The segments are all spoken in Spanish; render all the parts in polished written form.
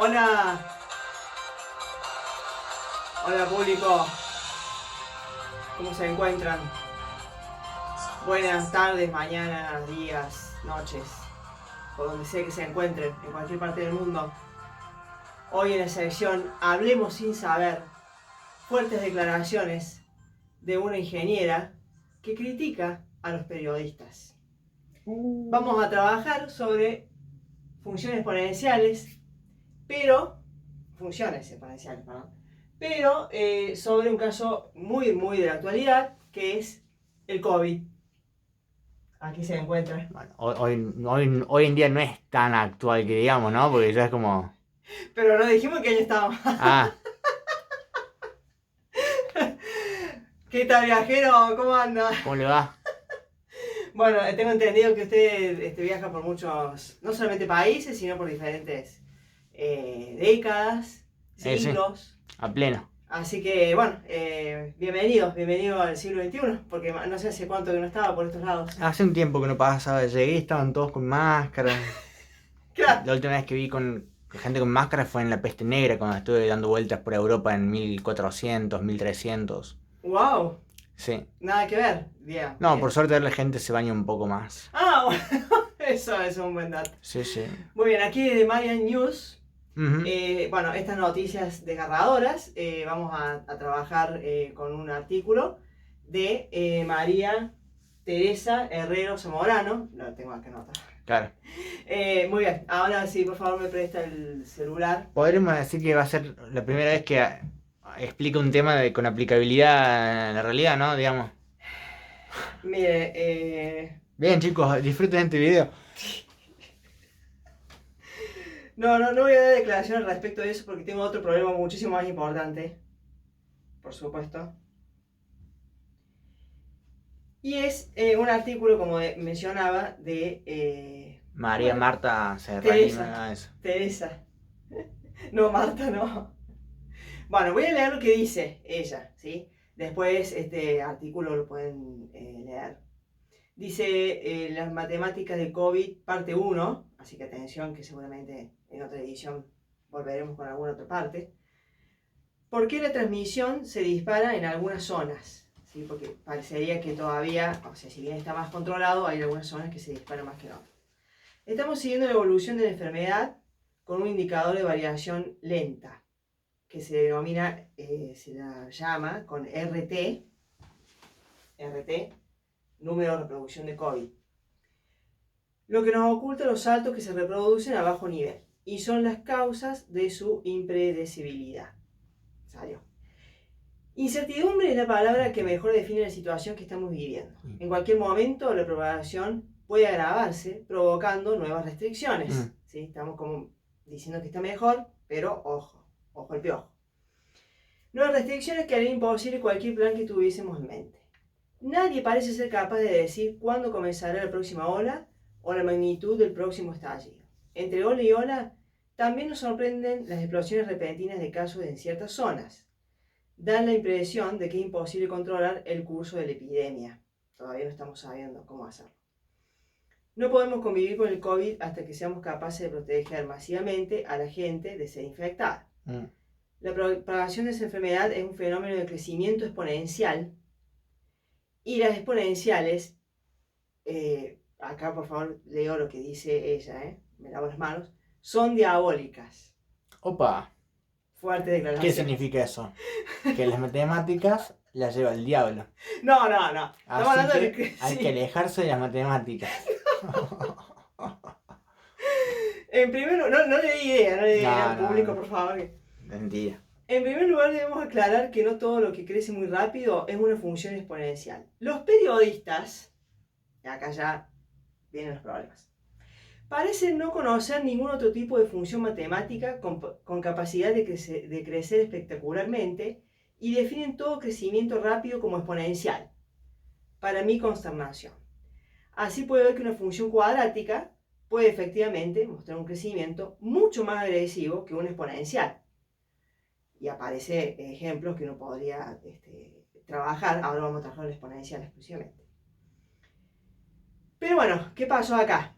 Hola, hola público, ¿cómo se encuentran? Buenas tardes, mañanas, días, noches, por donde sea que se encuentren, en cualquier parte del mundo. Hoy en la sección Hablemos sin saber, fuertes declaraciones de una ingeniera que critica a los periodistas. Vamos a trabajar sobre funciones exponenciales, pero sobre un caso muy de la actualidad, que es el COVID. Aquí se encuentra. Bueno, hoy en día no es tan actual que digamos, ¿no? Porque ya es como... Pero no dijimos que año estábamos. Ah, ¿Qué tal, viajero? ¿Cómo anda? ¿cómo le va? Bueno, tengo entendido que usted viaja por muchos, no solamente países, sino por diferentes décadas, Sí, siglos. a pleno. Así que, bueno, bienvenido al siglo XXI, porque no sé hace cuánto que no estaba por estos lados. Hace un tiempo que no pasaba, llegué y estaban todos con máscara. Claro. La última vez que vi con gente con máscara fue en la peste negra, cuando estuve dando vueltas por Europa en 1400, 1300. ¡Wow! Sí. Nada que ver. Bien, No, por bien. suerte la gente se baña un poco más. Ah, bueno, eso es un buen dato. Sí, sí. Muy bien, aquí de Marian News. Ujú. Bueno, estas noticias desgarradoras, vamos a trabajar con un artículo de María Teresa Herrero Zamorano. Lo tengo acá anotado. Claro. Muy bien, ahora sí, por favor me presta el celular. Podremos decir que va a ser la primera vez que explica un tema con aplicabilidad en la realidad, ¿no? Digamos. Mire, Bien, chicos, disfruten este video. no voy a dar declaración al respecto de eso porque tengo otro problema muchísimo más importante, por supuesto. Y es un artículo, como mencionaba, de María bueno, Marta Serrani, Teresa. nada de eso. Teresa. No, Marta, no. Bueno, voy a leer lo que dice ella, ¿sí? Después este artículo lo pueden leer. Dice las matemáticas de COVID, parte 1, así que atención que seguramente en otra edición volveremos con alguna otra parte. ¿Por qué la transmisión se dispara en algunas zonas? ¿Sí? Porque parecería que todavía, o sea, si bien está más controlado, hay algunas zonas que se disparan más que en otras. Estamos siguiendo la evolución de la enfermedad con un indicador de variación lenta, que se denomina, se la llama con RT, número de reproducción de COVID. Lo que nos oculta los saltos que se reproducen a bajo nivel y son las causas de su impredecibilidad. Salió. Incertidumbre es la palabra que mejor define la situación que estamos viviendo. En cualquier momento la propagación puede agravarse provocando nuevas restricciones. ¿Sí? Estamos como diciendo que está mejor, pero ojo al piojo. Nuevas restricciones que harían imposible cualquier plan que tuviésemos en mente. Nadie parece ser capaz de decir cuándo comenzará la próxima ola o la magnitud del próximo estallido. Entre ola y ola, también nos sorprenden las explosiones repentinas de casos en ciertas zonas. Dan la impresión de que es imposible controlar el curso de la epidemia. Todavía no estamos sabiendo cómo hacerlo. No podemos convivir con el COVID hasta que seamos capaces de proteger masivamente a la gente de ser infectada. La propagación de esa enfermedad es un fenómeno de crecimiento exponencial y las exponenciales, acá por favor leo lo que dice ella, me lavo las manos, son diabólicas. Opa, Fuerte ¿qué declaración. significa eso? Que las matemáticas las lleva el diablo. No. Estamos Así hablando de que hay que alejarse de las matemáticas. En primer lugar, no le di idea al público, No. por favor. Mentira. En primer lugar, debemos aclarar que no todo lo que crece muy rápido es una función exponencial. Los periodistas, y acá ya vienen los problemas, parecen no conocer ningún otro tipo de función matemática con capacidad de crecer espectacularmente y definen todo crecimiento rápido como exponencial. Para mi consternación. Así puede ver que una función cuadrática puede efectivamente mostrar un crecimiento mucho más agresivo que una exponencial. Y aparece ejemplos que uno podría trabajar. Ahora vamos a trabajar la exponencial exclusivamente. Pero bueno, ¿qué pasó acá?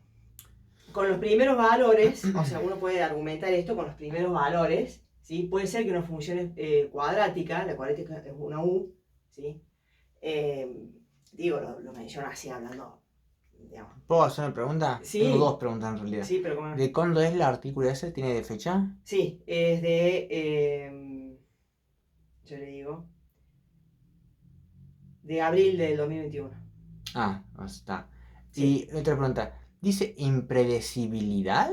con los primeros valores, o sea, uno puede argumentar esto con los primeros valores, ¿sí? Puede ser que una función cuadrática, la cuadrática es una U, ¿sí? Digo, lo menciono así hablando, digamos. ¿Puedo hacer una pregunta? Sí. Tengo dos preguntas en realidad. Sí, pero ¿cómo? ¿De cuándo es el artículo ese? ¿Tiene de fecha? Sí, es de, yo le digo, de abril del 2021. Ah, está. Sí. Y otra pregunta. ¿Dice impredecibilidad?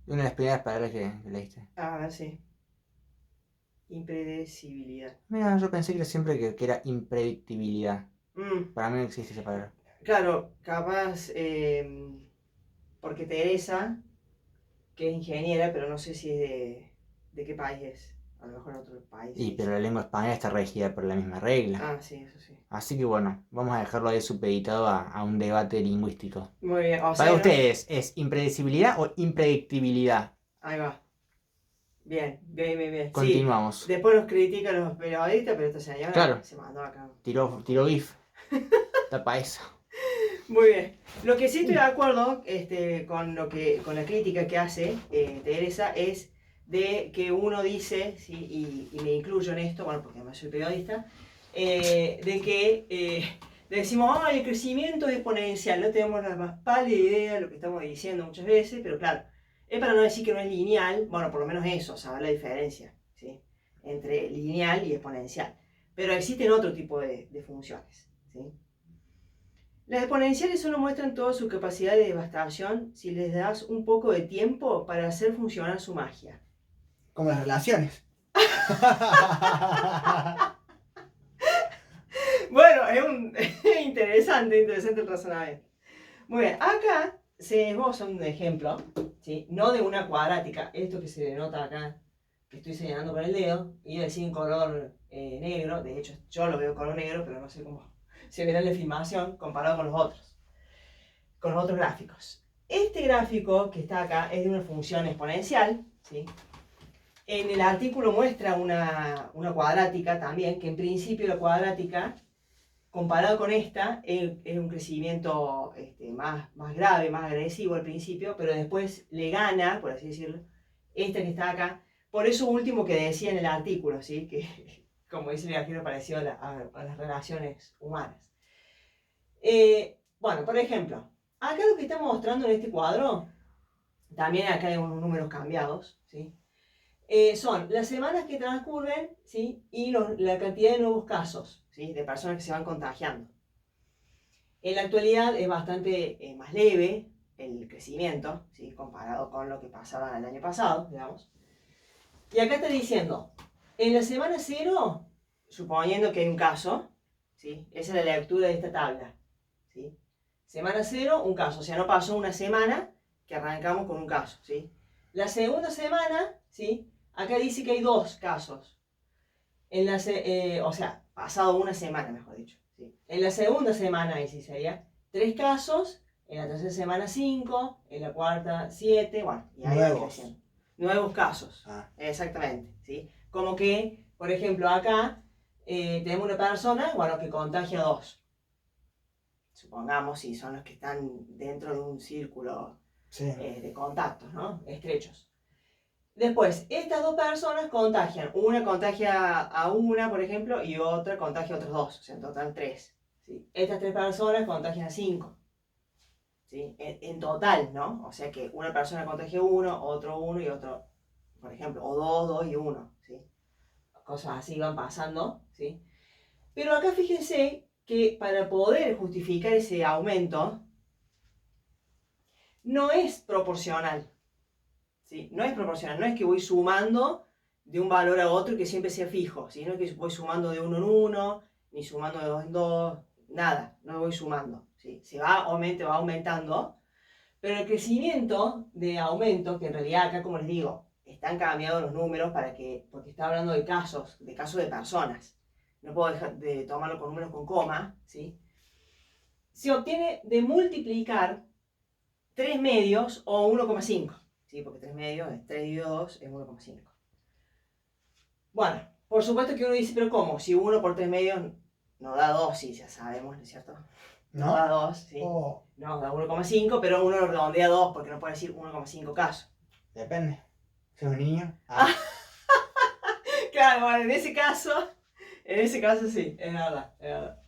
Una de las primeras palabras que leíste. A ver, sí. Impredecibilidad. Mira, yo pensé que siempre que era impredictibilidad. Mm, Para mí no existe esa palabra. claro, capaz, porque Teresa, que es ingeniera, pero no sé si es de qué país es. A lo mejor en otro país. Y Sí, pero sí. la lengua española está regida por la misma regla. Ah, sí, eso sí. Así que bueno, vamos a dejarlo ahí supeditado a un debate lingüístico. Muy bien, o sea, Para no. ustedes, ¿es impredecibilidad o impredictibilidad? Ahí va. Bien, bien, bien, bien. Sí, Continuamos. después nos critican los periodistas, pero esta señora Claro. se mandó acá. Tiró GIF. Tapa eso. Muy bien. Lo que sí estoy de acuerdo con la crítica que hace Teresa es de que uno dice, ¿sí? y me incluyo en esto, bueno, porque además soy periodista, de que decimos, el crecimiento es exponencial, no tenemos la más pálida idea de lo que estamos diciendo muchas veces, pero claro, es para no decir que no es lineal, bueno, por lo menos eso, saber la diferencia, ¿sí? Entre lineal y exponencial. Pero existen otro tipo de funciones, ¿sí? Las exponenciales solo muestran toda su capacidad de devastación si les das un poco de tiempo para hacer funcionar su magia. Como las relaciones. Bueno, es interesante el razonamiento. Muy bien, acá se esboza un ejemplo, ¿sí? No de una cuadrática, esto que se denota acá, que estoy señalando con el dedo, y decir en color negro, de hecho yo lo veo en color negro, pero no sé cómo se verá en la filmación comparado con los otros gráficos. Este gráfico que está acá es de una función exponencial, ¿sí? En el artículo muestra una cuadrática también, que en principio la cuadrática, comparado con esta, es un crecimiento más grave, más agresivo al principio, pero después le gana, por así decirlo, esta que está acá. Por eso último que decía en el artículo, ¿sí? Que como dice el artículo pareció a las relaciones humanas. Bueno, por ejemplo, acá lo que estamos mostrando en este cuadro, también acá hay unos números cambiados, ¿sí? Son las semanas que transcurren, ¿sí? Y la cantidad de nuevos casos, ¿sí? De personas que se van contagiando. En la actualidad es bastante más leve el crecimiento, ¿sí? Comparado con lo que pasaba el año pasado, digamos. Y acá está diciendo, en la semana 0, suponiendo que hay un caso, ¿sí? Esa es la lectura de esta tabla, ¿sí? Semana 0, un caso, o sea, no pasó una semana que arrancamos con un caso, ¿sí? La segunda semana, ¿sí? Acá dice que hay 2 casos. O sea, pasado una semana, mejor dicho, ¿sí? En la segunda semana, ahí sí sería 3 casos, en la tercera semana 5, en la cuarta 7, bueno, y ahí va creciendo. Nuevos casos, exactamente, ¿sí? Como que, por ejemplo, acá tenemos una persona, bueno, que contagia 2. Supongamos si son los que están dentro de un círculo de contactos, ¿no? Estrechos. Después, estas 2 personas contagian. Una contagia a una, por ejemplo, y otra contagia a otros 2. O sea, en total 3. ¿Sí? Estas 3 personas contagian a 5. ¿Sí? En total, ¿no? O sea que una persona contagia 1, otro 1 y otro, por ejemplo, o 2, 2 y 1. ¿Sí? Cosas así van pasando, ¿sí? Pero acá fíjense que para poder justificar ese aumento, no es proporcional, ¿sí? No es proporcional, no es que voy sumando de un valor a otro y que siempre sea fijo, sino que voy sumando de 1 en 1, ni sumando de 2 en 2, nada, no voy sumando, ¿sí? Va aumentando, pero el crecimiento de aumento, que en realidad acá, como les digo, están cambiados los números porque está hablando de casos de personas. No puedo dejar de tomarlo con números con coma, ¿sí? Se obtiene de multiplicar 3 medios o 1,5, ¿sí? Porque 3 medios es 3 dividido 2 es 1,5. Bueno, por supuesto que uno dice, pero ¿cómo? Si 1 por 3 medios no da 2, sí, ya sabemos, ¿no es cierto? No ¿No? da 2, ¿sí? Oh, No, da 1,5, pero uno lo redondea a 2 porque no puede decir 1,5 casos. depende. Si es un niño. Ah, Claro, bueno, en ese caso sí, es verdad, es verdad.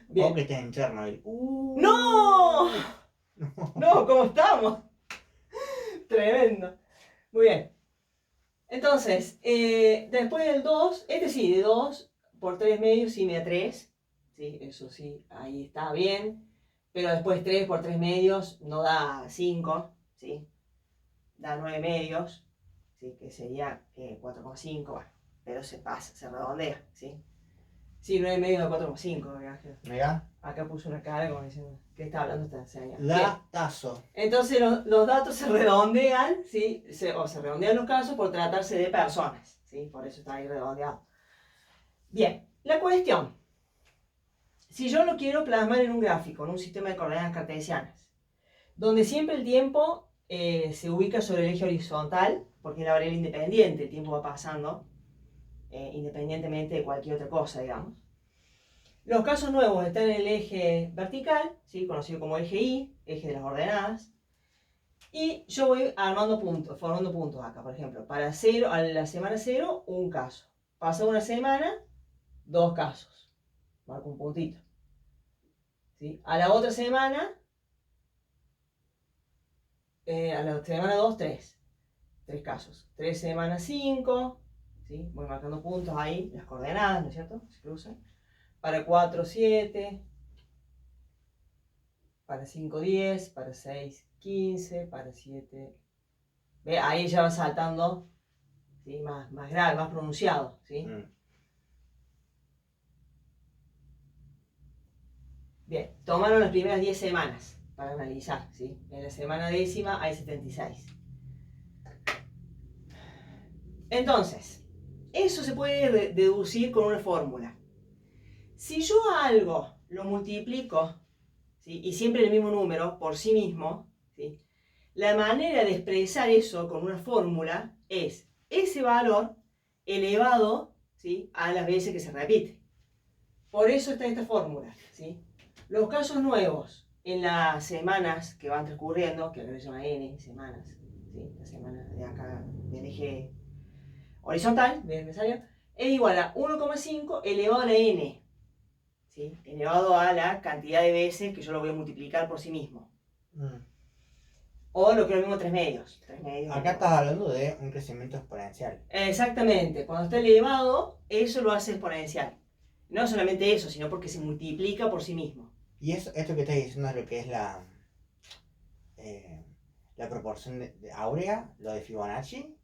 Bien. o que estés en Chernobyl. ¡No! No, ¿cómo estamos? Tremendo. Muy bien. Entonces, después del 2, este sí, de 2 por 3 medios sí me da 3. Sí, eso sí, ahí está bien. Pero después 3 por 3 medios no da 5, ¿sí? Da 9 medios, ¿sí? Que sería 4,5, bueno, pero se pasa, se redondea, ¿sí? Sí, 9 medios de 4,5, Mira, acá puso una cara como diciendo, ¿qué está hablando esta señora? Bien. datazo. Entonces los datos se redondean, ¿sí? O se redondean los casos por tratarse de personas, ¿sí? Por eso está ahí redondeado. Bien, la cuestión. Si yo lo quiero plasmar en un gráfico, en un sistema de coordenadas cartesianas, donde siempre el tiempo se ubica sobre el eje horizontal, porque es la variable independiente, el tiempo va pasando, independientemente de cualquier otra cosa, digamos. Los casos nuevos están en el eje vertical, ¿sí? Conocido como eje Y, eje de las ordenadas. Y yo voy armando puntos, formando puntos acá, por ejemplo. Para 0, a la semana 0, un caso. Pasa una semana, 2 casos. Marco un puntito. ¿Sí? A la otra semana, a la semana 2, 3. 3 casos. 3 semanas 5. ¿Sí? Voy marcando puntos ahí, las coordenadas, ¿no es cierto? Se cruzan. Para 4, 7. Para 5, 10. Para 6, 15. Para 7. ¿Ve? Ahí ya va saltando, ¿sí? Más grave, más pronunciado, ¿sí? Bien, tomaron las primeras 10 semanas para analizar, ¿sí? En la semana 10ª hay 76. Entonces, eso se puede deducir con una fórmula. Si yo a algo lo multiplico, ¿sí? Y siempre el mismo número por sí mismo, ¿sí? La manera de expresar eso con una fórmula es ese valor elevado, ¿sí? A las veces que se repite. Por eso está esta fórmula, ¿sí? Los casos nuevos en las semanas que van transcurriendo, que acá se llama N, semanas, ¿sí? La semana de acá del eje horizontal, ¿me salió? Es igual a 1,5 elevado a la N, ¿sí? Elevado a la cantidad de veces que yo lo voy a multiplicar por sí mismo. O lo que es lo mismo 3 medios. 3 medios Acá estás hablando de un crecimiento exponencial. Exactamente, cuando está elevado, eso lo hace exponencial. No solamente eso, sino porque se multiplica por sí mismo. Y esto que estás diciendo es lo que es la proporción de áurea, lo de Fibonacci,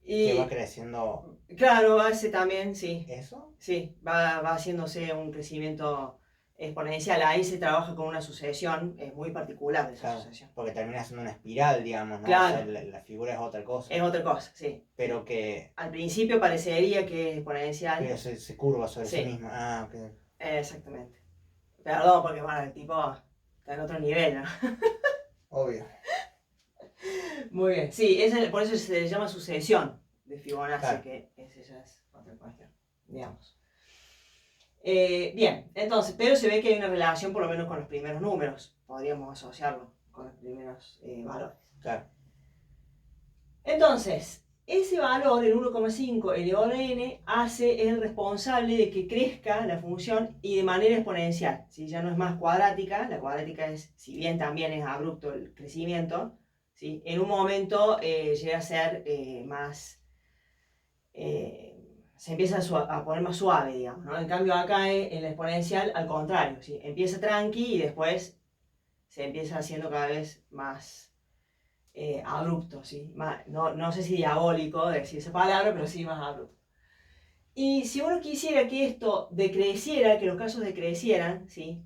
que va creciendo. Claro, hace también, sí. ¿Eso? Sí, va haciéndose un crecimiento exponencial. Ahí se trabaja con una sucesión muy particular de esa Claro, sucesión. porque termina siendo una espiral, digamos, ¿no? Claro. O sea, la figura es otra cosa. Es otra cosa, sí. Pero que. Al principio parecería que es exponencial. Pero se curva sobre sí Sí. misma. Ah, ok. Exactamente. Perdón, porque bueno, el tipo está en otro nivel, ¿no? Obvio. Muy bien. Sí, por eso se le llama sucesión de Fibonacci, Claro. que esa es otra cuestión, digamos. Bien, entonces, pero se ve que hay una relación por lo menos con los primeros números. Podríamos asociarlo con los primeros valores. Claro. Entonces, ese valor, el 1,5 elevado a n, es el responsable de que crezca la función y de manera exponencial. ¿Sí? Ya no es más cuadrática, la cuadrática es, si bien también es abrupto el crecimiento, ¿sí? En un momento llega a ser más... se empieza a poner más suave, digamos, ¿no? En cambio acá en la exponencial, al contrario, ¿sí? Empieza tranqui y después se empieza haciendo cada vez más abrupto, ¿sí? No sé si diabólico decir esa palabra, pero sí más abrupto. Y si uno quisiera que esto decreciera, que los casos decrecieran, ¿sí?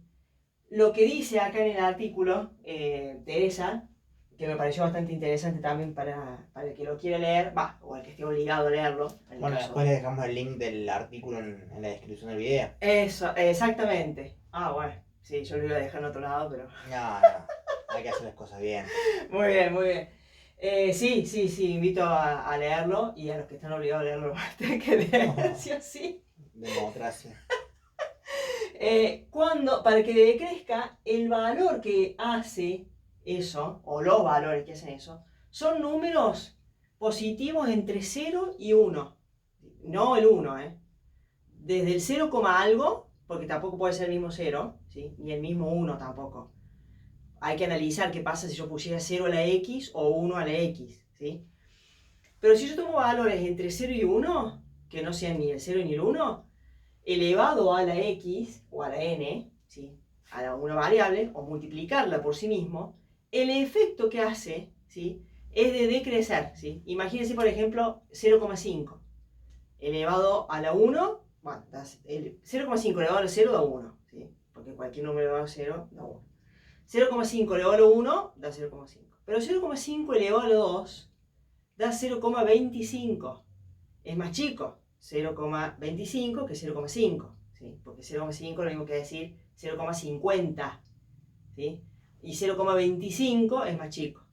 Lo que dice acá en el artículo, Teresa, que me pareció bastante interesante también para el que lo quiera leer, o el que esté obligado a leerlo. Bueno, después le dejamos el link del artículo en la descripción del video. Eso, exactamente. Bueno, sí, yo lo iba a dejar en otro lado, pero... No, hay que hacer las cosas bien. Muy bien, muy bien. Sí, invito a leerlo y a los que están obligados a leerlo, tienen que leer, sí o sí. Democracia. Para que decrezca, el valor que hace eso, o los valores que hacen eso, son números positivos entre 0 y 1. No el 1, Desde el 0, algo, porque tampoco puede ser el mismo 0, ¿sí? Ni el mismo 1 tampoco. Hay que analizar qué pasa si yo pusiera 0 a la x o 1 a la x, ¿sí? Pero si yo tomo valores entre 0 y 1, que no sean ni el 0 ni el 1, elevado a la x o a la n, ¿sí? A una variable, o multiplicarla por sí mismo, el efecto que hace, ¿sí? Es de decrecer, ¿sí? Imagínense, por ejemplo, 0,5 elevado a la 1, bueno, 0,5 elevado a la 0 da 1, ¿sí? Porque cualquier número elevado a 0 da 1. 0,5 elevado a la 1 da 0,5. Pero 0,5 elevado a la 2 da 0,25. Es más chico 0,25 que 0,5, ¿sí? Porque 0,5 es lo mismo que decir 0,50, ¿sí? Y 0,25 es más chico.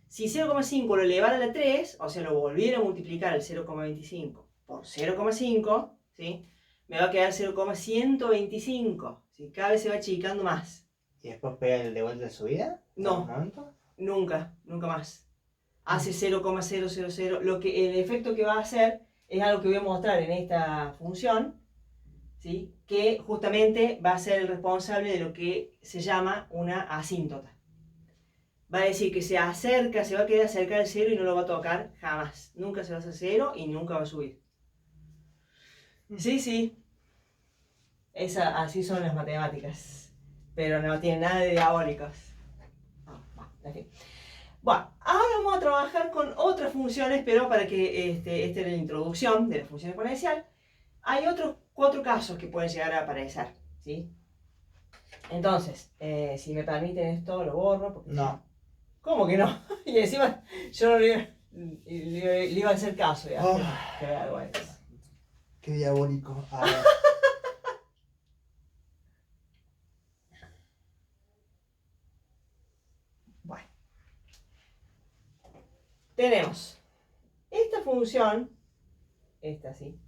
Si 0,5 lo elevara a la 3, o sea, lo volviera a multiplicar el 0,25 por 0,5, ¿sí? Me va a quedar 0,125, ¿sí? Cada vez se va achicando más. ¿Y después pega el de vuelta de su vida? No, nunca más. Hace 0,000. El efecto que va a hacer es algo que voy a mostrar en esta función, ¿sí? Que justamente va a ser el responsable de lo que se llama una asíntota. Va a decir que se va a querer acercar al 0 y no lo va a tocar jamás. Nunca se va a hacer 0 y nunca va a subir. Sí. Así son las matemáticas. Pero no tienen nada de diabólicos. En fin. Bueno, ahora vamos a trabajar con otras funciones, pero para que esta era la introducción de la función exponencial. Hay otros 4 casos que pueden llegar a aparecer, ¿sí? Entonces, si me permiten esto, lo borro. Porque no. ¿Cómo que no? Y encima yo no le iba a hacer caso. Ya. Oh. Qué vergüenza. Qué diabólico. A ver. Bueno. Tenemos esta función, esta sí,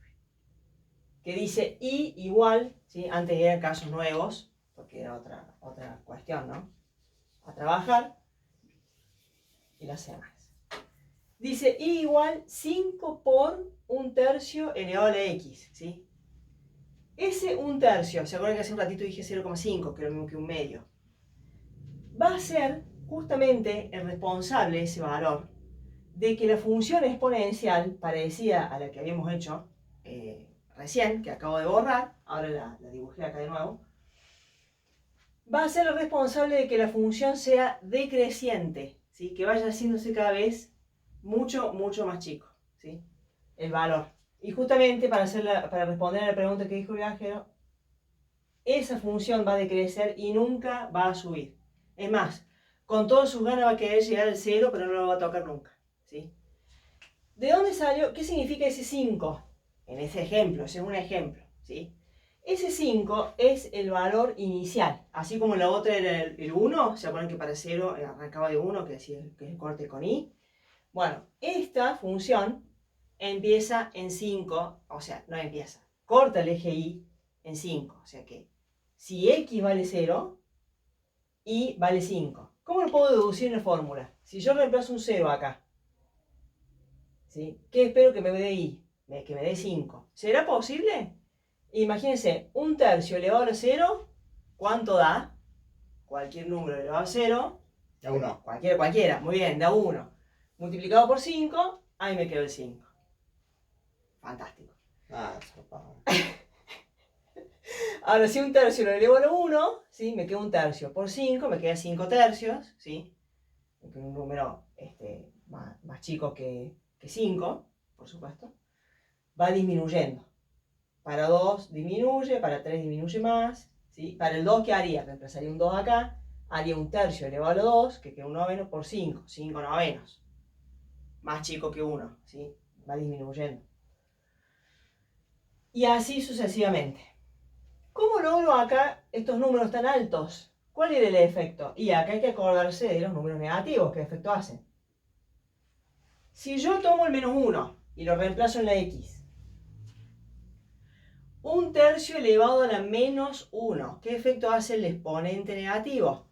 que dice y igual, ¿sí? Antes eran casos nuevos, porque era otra cuestión, ¿no? A trabajar y las demás. Dice y igual 5 por 1/3 elevado a la x, ¿sí? Ese 1/3, ¿se acuerdan que hace un ratito dije 0,5, que es lo mismo que un medio? Va a ser justamente el responsable, ese valor, de que la función exponencial, parecida a la que habíamos hecho recién, que acabo de borrar, ahora la dibujé acá de nuevo, va a ser el responsable de que la función sea decreciente, ¿sí? Que vaya haciéndose cada vez mucho más chico, ¿sí? El valor. Y justamente para responder a la pregunta que dijo el viajero, esa función va a decrecer y nunca va a subir. Es más, con todas sus ganas va a querer llegar al 0, pero no lo va a tocar nunca, ¿sí? ¿De dónde salió? ¿Qué significa ese 5? En ese ejemplo, ese es un ejemplo, ¿sí? Ese 5 es el valor inicial, así como la otra era el 1, ¿se acuerdan que para 0 arrancaba de 1, que es el corte con i? Bueno, esta función empieza en 5, o sea, no empieza, corta el eje y en 5, o sea que si x vale 0, y vale 5. ¿Cómo lo puedo deducir en la fórmula? Si yo reemplazo un 0 acá, ¿sí? ¿Qué espero que me dé y? Que me dé 5. ¿Será posible? Imagínense, 1/3 elevado a 0, ¿cuánto da? Cualquier número elevado a 0. Da 1. Cualquiera, muy bien, da 1. Multiplicado por 5, ahí me quedó el 5. Fantástico. Zarpado. Ahora, si 1/3 lo elevo a la 1, ¿sí? Me queda 1/3 por 5, me queda 5/3, ¿sí? Un número más chico que 5, por supuesto. Va disminuyendo. Para 2 disminuye, para 3 disminuye más, ¿sí? Para el 2, ¿qué haría? Reemplazaría un 2 acá, haría 1/3 elevado a la 2, que queda 1 noveno, por 5, 5 novenos. Más chico que 1, ¿sí? Va disminuyendo. Y así sucesivamente. ¿Cómo logro acá estos números tan altos? ¿Cuál era el efecto? Y acá hay que acordarse de los números negativos, ¿qué efecto hacen? Si yo tomo el -1 y lo reemplazo en la x, Un tercio elevado a la menos 1. ¿Qué efecto hace el exponente negativo?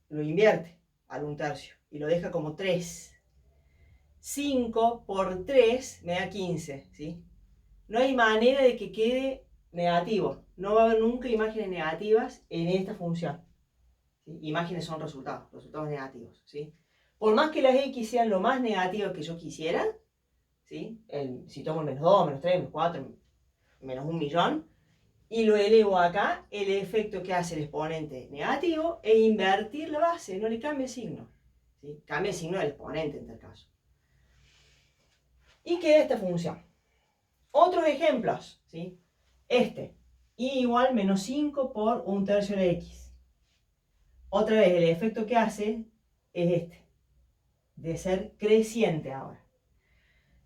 Lo invierte al 1/3 y lo deja como 3. 5 por 3 me da 15, ¿sí? No hay manera de que quede negativo. No va a haber nunca imágenes negativas en esta función. ¿Sí? Imágenes son resultados negativos, ¿sí? Por más que las x sean lo más negativas que yo quisiera, ¿sí? Si tomo el menos 2, menos 3, menos 4, menos 1.000.000, y lo elevo acá, el efecto que hace el exponente negativo es invertir la base, no le cambia el signo. ¿Sí? Cambia el signo del exponente en tal caso. Y queda esta función. Otros ejemplos, ¿sí? Y igual menos 5 por 1/3 de x. Otra vez, el efecto que hace es de ser creciente ahora.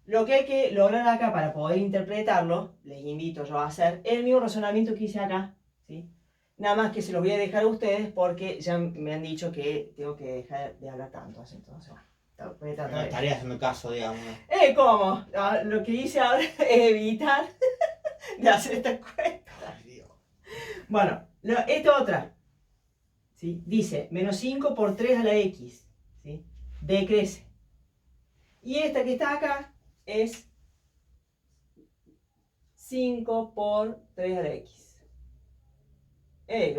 Lo que hay que lograr acá para poder interpretarlo, les invito yo a hacer el mismo razonamiento que hice acá, ¿sí? Nada más que se los voy a dejar a ustedes porque ya me han dicho que tengo que dejar de hablar tanto, entonces bueno, voy a tratar de... Estaría haciendo caso, digamos. ¿Cómo? Lo que hice ahora es evitar de hacer esta cuenta. Ay, Dios. Bueno, esta otra, ¿sí? Dice, menos 5 por 3 a la x, ¿sí? Decrece. Y esta que está acá es 5 por 3 a la x.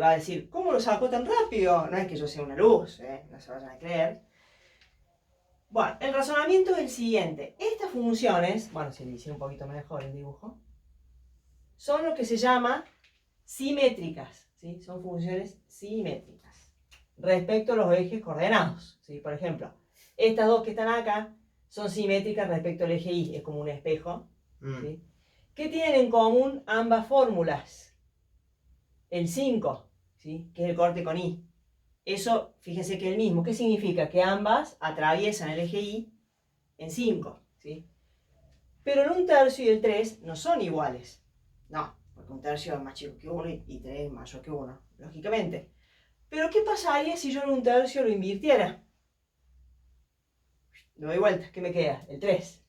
Va a decir, ¿cómo lo sacó tan rápido? No es que yo sea una luz, no se vayan a creer. Bueno, el razonamiento es el siguiente. Estas funciones, bueno, si le hiciera un poquito mejor el dibujo, son lo que se llama simétricas, ¿sí? Son funciones simétricas respecto a los ejes coordenados, ¿sí? Por ejemplo, estas dos que están acá son simétricas respecto al eje Y, es como un espejo, ¿sí? ¿Qué tienen en común ambas fórmulas? El 5, ¿sí? Que es el corte con Y. Eso, fíjense que es el mismo. ¿Qué significa? Que ambas atraviesan el eje Y en 5, ¿sí? Pero el 1/3 y el 3 no son iguales. No, porque 1/3 es más chico que 1 y 3 es mayor que 1, lógicamente. Pero ¿qué pasaría si yo el 1/3 lo invirtiera? Lo doy vuelta, ¿qué me queda? El 3.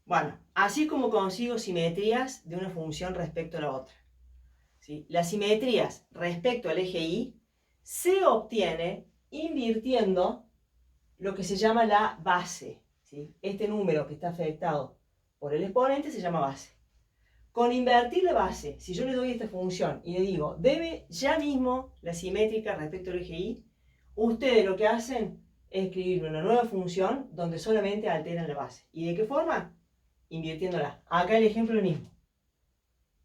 Bueno, así como consigo simetrías de una función respecto a la otra, ¿sí? Las simetrías respecto al eje Y se obtiene invirtiendo lo que se llama la base, ¿sí? Este número que está afectado por el exponente se llama base. Con invertir la base, si yo le doy esta función y le digo, debe ya mismo la simétrica respecto al eje Y, ustedes lo que hacen es escribir una nueva función donde solamente alteran la base. ¿Y de qué forma? Invirtiéndola. Acá el ejemplo es el mismo.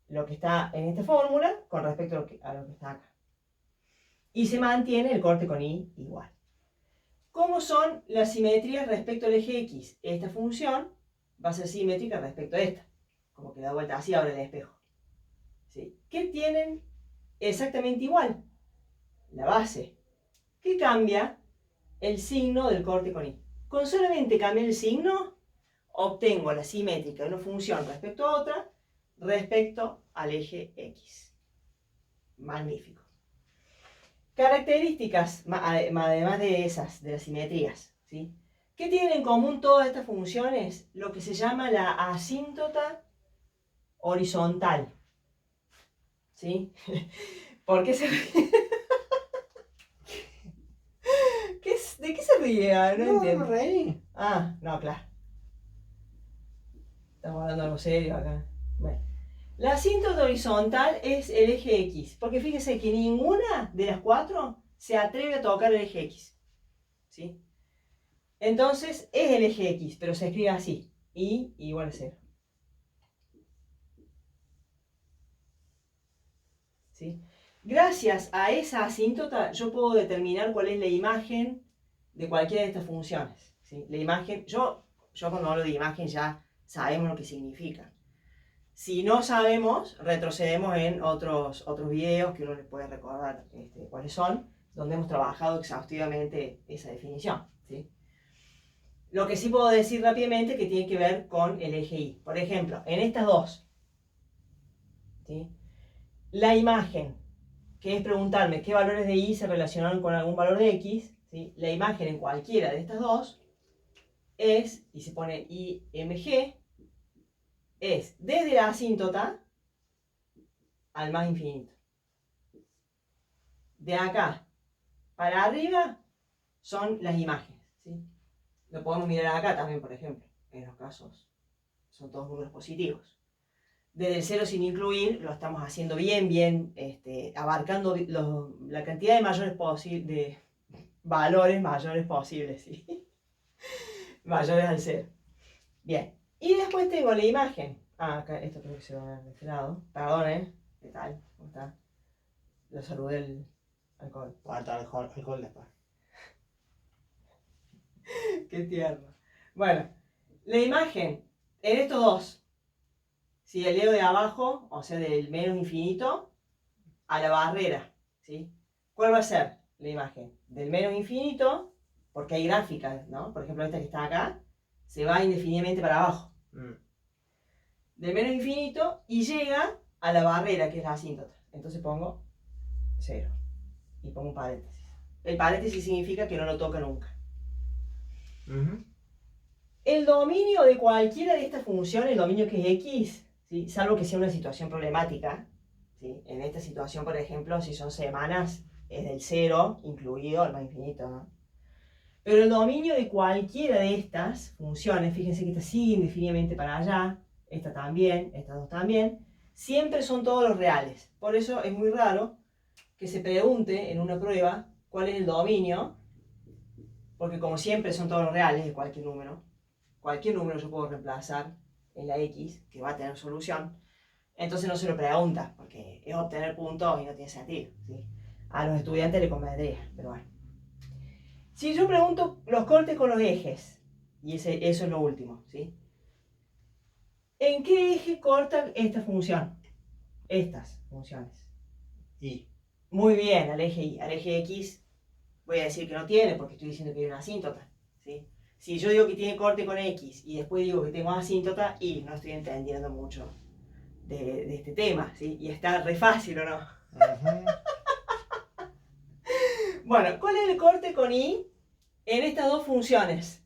Lo que está en esta fórmula con respecto a lo que está acá. Y se mantiene el corte con Y igual. ¿Cómo son las simetrías respecto al eje X? Esta función va a ser simétrica respecto a esta. Como que da vuelta así ahora el espejo. ¿Sí? ¿Qué tienen exactamente igual? La base. ¿Qué cambia? El signo del corte con Y. Con solamente cambiar el signo, obtengo la simétrica de una función respecto a otra, respecto al eje X. Magnífico. Características, además de esas, de las simetrías, ¿sí? ¿Qué tienen en común todas estas funciones? Lo que se llama la asíntota horizontal. ¿Sí? ¿Por qué se ríe? ¿De qué se ríe? No entiendo. No me reí. Ah, no, claro. Estamos hablando de algo serio acá. Bueno. La asíntota horizontal es el eje X, porque fíjese que ninguna de las cuatro se atreve a tocar el eje X. ¿Sí? Entonces es el eje X, pero se escribe así. Y igual a 0. ¿Sí? Gracias a esa asíntota yo puedo determinar cuál es la imagen de cualquiera de estas funciones. ¿Sí? La imagen, yo cuando hablo de imagen ya sabemos lo que significa. Si no sabemos, retrocedemos en otros videos que uno les puede recordar cuáles son, donde hemos trabajado exhaustivamente esa definición, ¿sí? Lo que sí puedo decir rápidamente que tiene que ver con el eje Y. Por ejemplo, en estas dos, ¿sí? La imagen, que es preguntarme qué valores de Y se relacionaron con algún valor de X, ¿sí? La imagen en cualquiera de estas dos es, y se pone IMG, es desde la asíntota al más infinito. De acá para arriba son las imágenes, ¿sí? Lo podemos mirar acá también, por ejemplo. En los casos son todos números positivos. Desde el 0 sin incluir, lo estamos haciendo bien, abarcando la cantidad de valores mayores posibles, ¿sí? Mayores al 0. Bien. Y después tengo la imagen. Acá, esto creo que se va a ver de este lado. Perdón, ¿qué tal? ¿Cómo está? Lo saludé el alcohol. Guarda alcohol después. Qué tierno. Bueno, la imagen, en estos dos, si el dedo de abajo, o sea, del menos infinito, a la barrera, ¿sí? ¿Cuál va a ser la imagen? Del menos infinito, porque hay gráficas, ¿no? Por ejemplo, esta que está acá, se va indefinidamente para abajo. Del menos infinito y llega a la barrera, que es la asíntota. Entonces pongo 0 y pongo un paréntesis. El paréntesis significa que no lo toca nunca. El dominio de cualquiera de estas funciones, el dominio que es x, ¿sí? Salvo que sea una situación problemática, ¿sí? En esta situación, por ejemplo, si son semanas, es del 0, incluido el más infinito, ¿no? Pero el dominio de cualquiera de estas funciones, fíjense que esta sigue indefinidamente para allá, esta también, estas dos también, siempre son todos los reales. Por eso es muy raro que se pregunte en una prueba cuál es el dominio, porque como siempre son todos los reales de cualquier número yo puedo reemplazar en la x, que va a tener solución, entonces no se lo pregunta, porque es obtener puntos y no tiene sentido, ¿sí? A los estudiantes les convendría, pero bueno. Si yo pregunto los cortes con los ejes, y eso es lo último, ¿sí? ¿En qué eje corta esta función? Estas funciones. Y. Muy bien, al eje Y. Al eje X voy a decir que no tiene, porque estoy diciendo que hay una asíntota, ¿sí? Si yo digo que tiene corte con X y después digo que tengo asíntota, y no estoy entendiendo mucho de este tema, ¿sí? Y está re fácil, ¿o no? Bueno, ¿cuál es el corte con Y en estas dos funciones?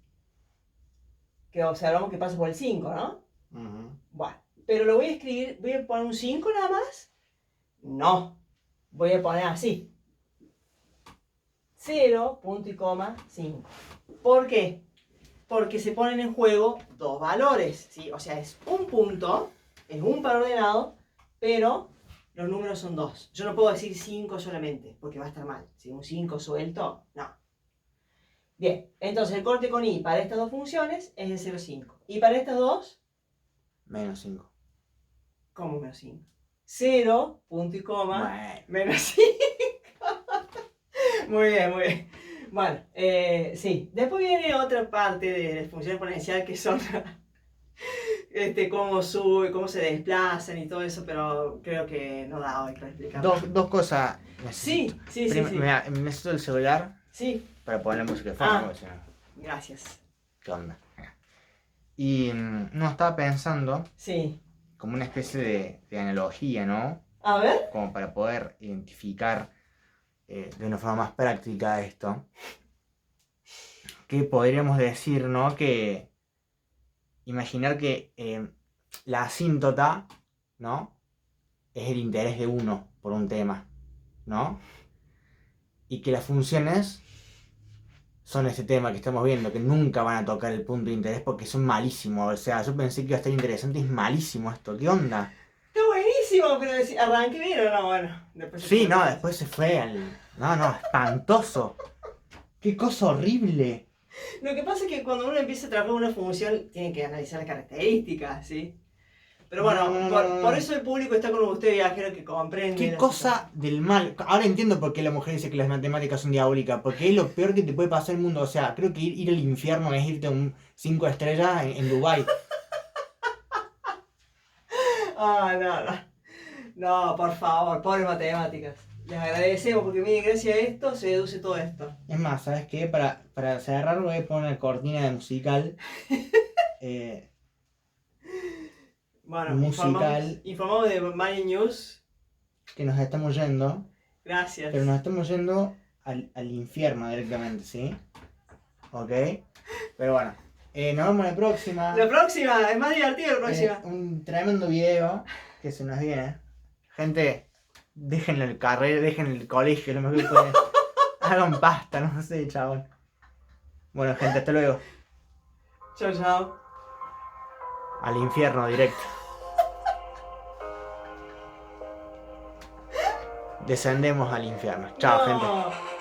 Que observamos que pasa por el 5, ¿no? Bueno, pero lo voy a escribir, ¿voy a poner un 5 nada más? No, voy a poner así. 0, punto y coma, 5. ¿Por qué? Porque se ponen en juego dos valores, ¿sí? O sea, es un punto, es un par ordenado, pero los números son dos. Yo no puedo decir 5 solamente, porque va a estar mal. Si un 5 suelto, no. Bien, entonces el corte con Y para estas dos funciones es el 0,5. Y para estas dos, menos 5. ¿cómo menos 5? 0, punto y coma, Bueno. menos 5. Muy bien, muy bien. Bueno, sí. Después viene otra parte de la función exponencial que son cómo sube, cómo se desplazan y todo eso, pero creo que no da hoy para explicar. Dos cosas necesito. Sí. Necesito el celular Sí. para poner música de fondo. Ah. Porque si no, Gracias. ¿qué onda? Y no, estaba pensando Sí. como una especie de analogía, ¿no? A ver. Como para poder identificar de una forma más práctica esto. Que podríamos decir, ¿no? Que imaginar que la asíntota, ¿no? Es el interés de uno por un tema, ¿no? Y que las funciones son ese tema que estamos viendo, que nunca van a tocar el punto de interés porque son malísimos. O sea, yo pensé que iba a estar interesante y es malísimo esto. ¿Qué onda? Está buenísimo, pero arranqué bien o no, bueno. Después Sí, no, después se fue al... No, espantoso. Qué cosa horrible. Lo que pasa es que cuando uno empieza a trabajar una función, tiene que analizar las características, ¿sí? Pero bueno, por eso el público está con usted, viajero, que comprende. Qué cosa del mal. Ahora entiendo por qué la mujer dice que las matemáticas son diabólicas. Porque es lo peor que te puede pasar en el mundo. O sea, creo que ir al infierno es irte a un 5 estrellas en Dubái. No, por favor, pobres matemáticas. Les agradecemos porque miren, gracias a esto se deduce todo esto. Es más, ¿sabes qué? Para cerrar voy a poner una cortina de musical. Bueno, musical. Informamos de Money News. Que nos estamos yendo. Gracias. Pero nos estamos yendo al infierno directamente, ¿sí? ¿Ok? Pero bueno. Nos vemos la próxima. La próxima, es más divertido la próxima. Un tremendo video que se nos viene. Gente, dejen el carrera, dejen el colegio, lo mejor que pueden. Hagan pasta, no sé, chabón. Bueno, gente, hasta luego. Chao, chao. Al infierno directo. Descendemos al infierno. Chao, gente. No.